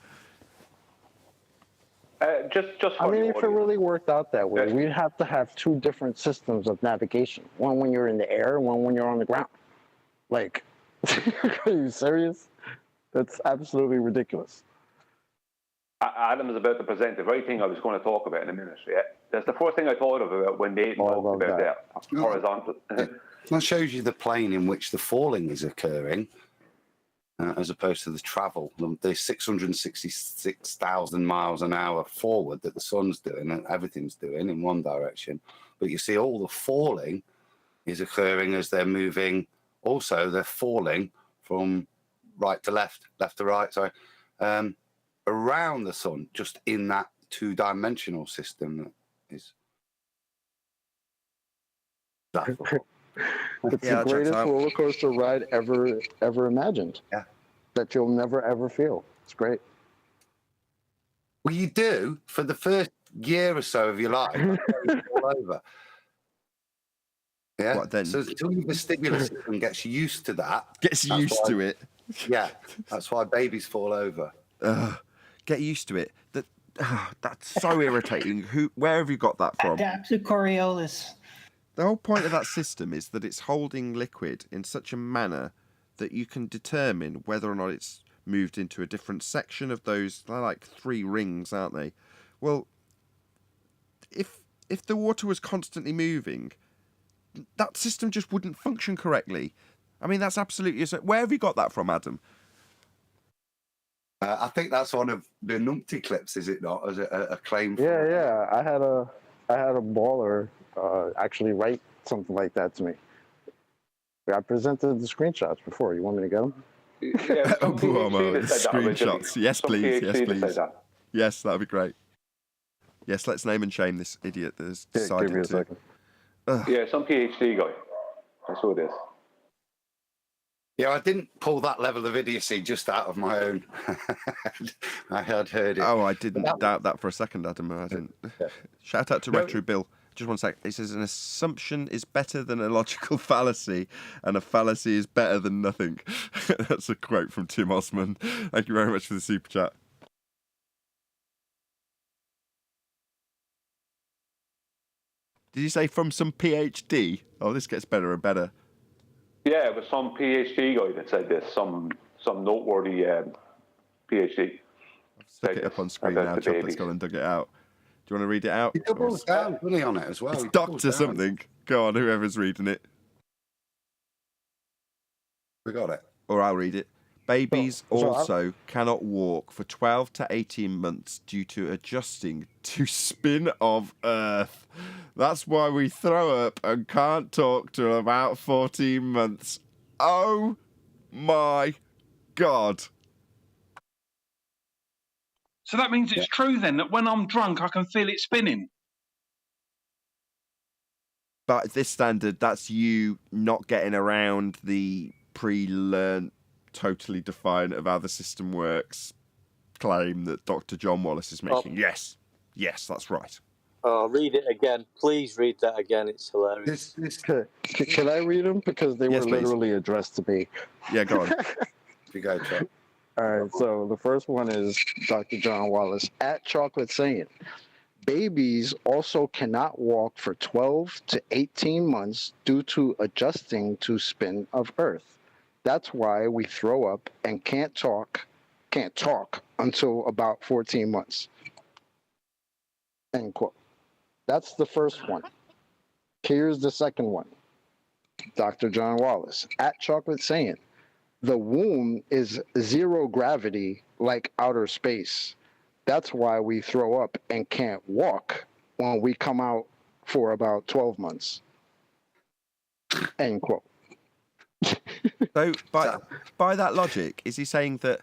Just
I mean, if it really worked out that way, we'd have to have 2 different systems of navigation. One when you're in the air, one when you're on the ground. Are you serious? That's absolutely ridiculous.
Adam is about to present the very thing I was going to talk about in a minute. Yeah, that's the first thing I thought of when Nathan talked about that horizontal.
That shows you the plane in which the falling is occurring, as opposed to the travel. The 666,000 miles an hour forward that the sun's doing and everything's doing in one direction. But you see all the falling is occurring as they're moving. Also, they're falling from right to left, left to right, around the sun, just in that 2-dimensional system that is.
It's the greatest roller coaster ride ever imagined.
Yeah.
That you'll never ever feel. It's great.
Well, you do for the first year or so of your life. It's all over. Yeah.
What then?
So until the vestibular system gets used to that.
Gets used to it.
Yeah. That's why babies fall over.
Get used to it. That's so irritating. Where have you got that from?
Adapt to Coriolis.
The whole point of that system is that it's holding liquid in such a manner that you can determine whether or not it's moved into a different section of those. They're like 3 rings, aren't they? Well, if the water was constantly moving, that system just wouldn't function correctly. I mean, that's absolutely... Where have you got that from, Adam?
I think that's one of the numpty clips, is it not? As a claim.
Yeah. I had a baller actually write something like that to me. I presented the screenshots before. You want me to get them?
Yeah,
The screenshots. Yes, please. Yes, please. Yes, that'd be great. Yes, let's name and shame this idiot that has
Give
decided
me a
to.
second.
Yeah, some PhD guy. That's who it is.
Yeah, I didn't pull that level of idiocy just out of my own. I had heard it.
Oh, I didn't doubt that for a second, Adam. I didn't.
Yeah.
Shout out to
No.
Retro Bill. Just one sec. It says an assumption is better than a logical fallacy, and a fallacy is better than nothing. That's a quote from Tim Osman. Thank you very much for the super chat. Did you say from some PhD? Oh, this gets better and better.
Yeah, it was some PhD guy that said this. Some noteworthy PhD.
Stick it up on screen
about
now.
the
Chocolate's
babies.
gone and dug it out. Do you want to read it out?
He doubles down, doesn't he, on it as well?
It's
He doubles
Doctor
down.
something. Go on, whoever's reading it.
We got it.
Or I'll read it. Babies
So
also cannot walk for 12 to 18 months due to adjusting to spin of Earth. That's why we throw up and can't talk till about 14 months. Oh my God.
So that means it's true then that when I'm drunk, I can feel it spinning.
But at this standard, that's you not getting around the pre-learned, totally defiant of how the system works claim that Dr. John Wallace is making. Yes, that's right.
Oh, read it again. Please read that again. It's hilarious.
Can I read them? Because they
Yes,
were
please.
literally addressed to me.
Yeah, go on.
If you go, Chuck.
All right, so the first one is Dr. John Wallace at Chocolate saying, babies also cannot walk for 12 to 18 months due to adjusting to spin of Earth. That's why we throw up and can't talk until about 14 months. End quote. That's the first one. Here's the second one. Dr. John Wallace at Chocolate saying, the womb is zero gravity like outer space. That's why we throw up and can't walk when we come out for about 12 months. End quote.
So by that logic, is he saying that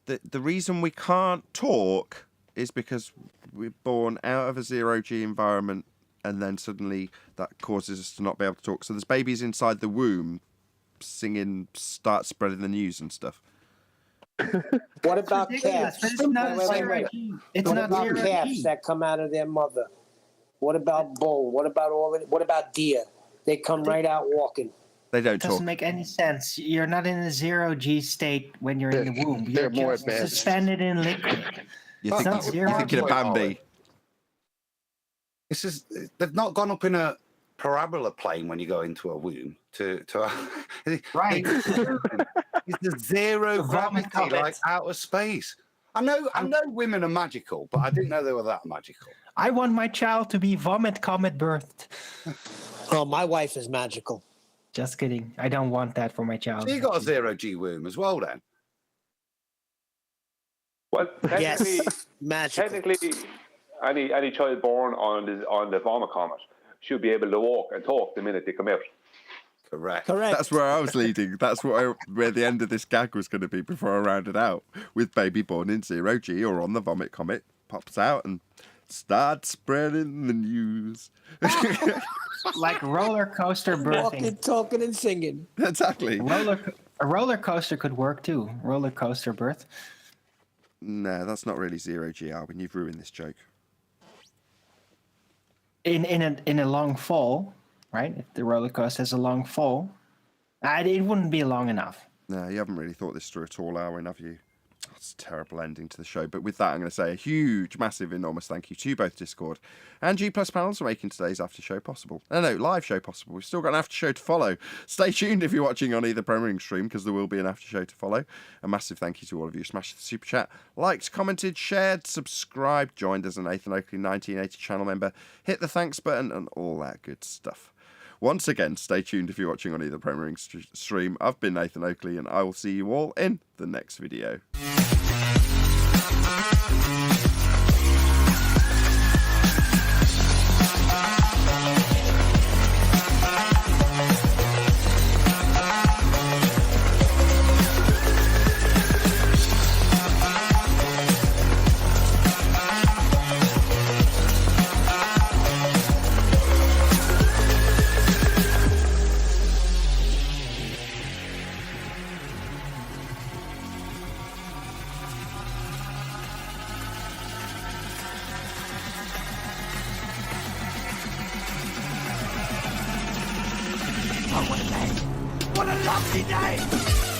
the reason we can't talk is because we're born out of a zero-G environment and then suddenly that causes us to not be able to talk? So there's babies inside the womb singing, start spreading the news and stuff.
What about
ridiculous,
calves?
but it's not
Wait.
It's
What
not
about
zero
calves
G.
that come out of their mother? What about bull? What about deer? They come right out walking.
They don't
It doesn't
talk.
make any sense. You're not in a zero G state when you're in the womb.
They're
You're
more
just
advanced.
suspended in liquid.
You're
It's
thinking,
not zero
you're thinking of
G.
Bambi.
This is, they've not gone up in a parabola plane when you go into a womb to
Right.
It's the zero
The vomit
gravity,
comet.
like outer space. I know women are magical, but I didn't know they were that magical.
I want my child to be vomit comet birthed.
Oh, my wife is magical.
Just kidding. I don't want that for my child.
So you got a zero G womb as well, then.
Well, technically,
Yes, magical.
technically, any child born on the vomit comet should be able to walk and talk the minute they come out.
Correct.
Correct.
That's where I was leading. That's where the end of this gag was going to be before I rounded out. With baby born in zero G or on the vomit comet, pops out and starts spreading the news.
Like roller coaster
Walking,
birthing.
talking, and singing.
Exactly.
A roller coaster could work too. Roller coaster birth.
No, that's not really zero G, Alvin. You've ruined this joke.
In a long fall, right? If the roller coaster has a long fall, it wouldn't be long enough.
No, you haven't really thought this through at all, Alwyn, have you? That's a terrible ending to the show. But with that, I'm going to say a huge, massive, enormous thank you to both Discord and G Plus panels for making today's after show possible. No, live show possible. We've still got an after show to follow. Stay tuned if you're watching on either Premiering stream, because there will be an after show to follow. A massive thank you to all of you who smashed the super chat, liked, commented, shared, subscribed, joined as a Nathan Oakley 1980 channel member, hit the thanks button, and all that good stuff. Once again, stay tuned if you're watching on either Premiering stream. I've been Nathan Oakley, and I will see you all in the next video.
what a day! What a lovely day!